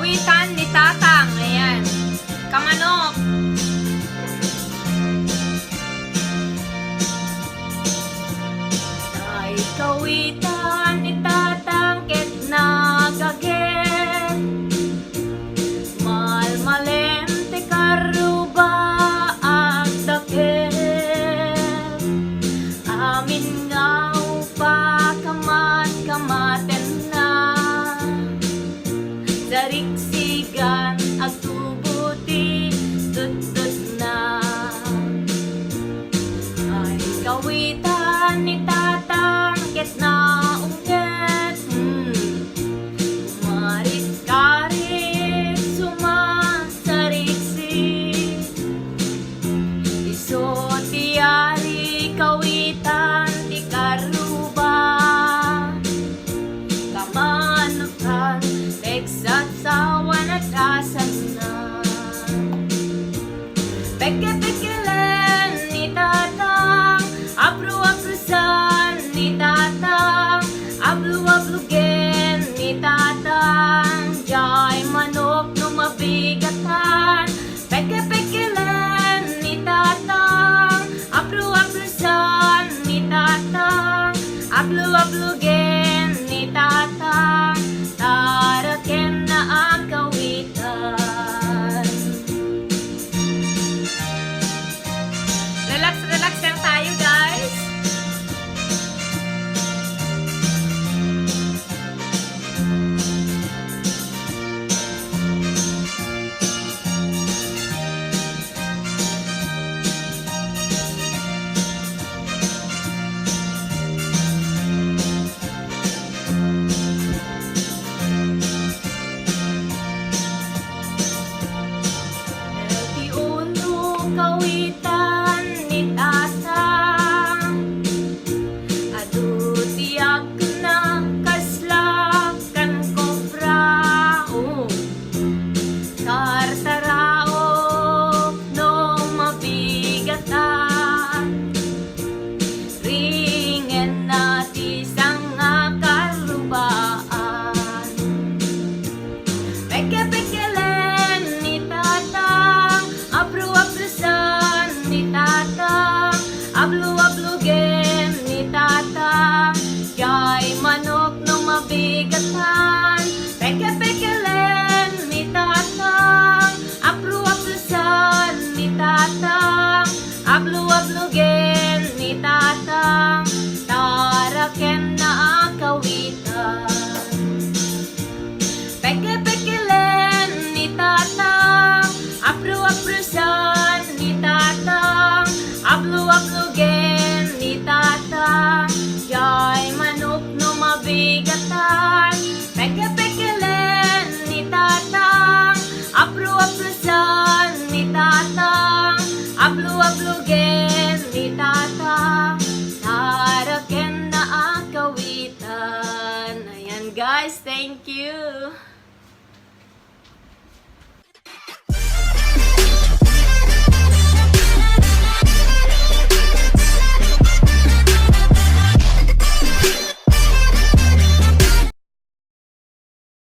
kawitan ni Tatang. Ayan. Kamanok. Ay kawitan ni Tatang ket nagaget. Malmalem te karuba ang daket. Amin nga upa kamat-kamaten na. Dariksigan ag tubuti tut-tut na. Ay kawitan ni Tatang ket naungget. Marit-karit sumasariksi. Iso ti ari kawitan ti karuba. Kamanukan tegsat sawan at asan na. Peke-pekelen ni Tatang, apru-aprusan ni Tatang, ablu-ablugen ni Tatang, jay manok no mabigatan. Peke-pekelen ni Tatang, apru-aprusan ni Tatang, ablu-ablugen ni Tatang, taraken na ang kawitan. Relax, relax lang tayo, guys. Ti uno kawitan ni Tatang, adu tiyak na kaslakan kobra. Tartaraok no mabigatan. Ringen na ti sanga karubaan. Peke-pekelen ni Tatang, apru-aprusan ni Tatang, ablu-ablugen ni Tatang, jay manok no mabigatan. Peke-pekelen ni Tatang, apru-aprusan ni Tatang, ablu-ablugen ni Tatang, taraken na ang kawitan. Peke-pekelen ni Tatang, apru-aprusan ni Tatang, ablu-ablugen ni Tatang, jay manok no mabigatan. Peke-pekelen ni Tatang, apru-aprusan ni Tatang, ablu-ablugen ni Tatang, taraken na ang kawitan. Ayan guys, thank you.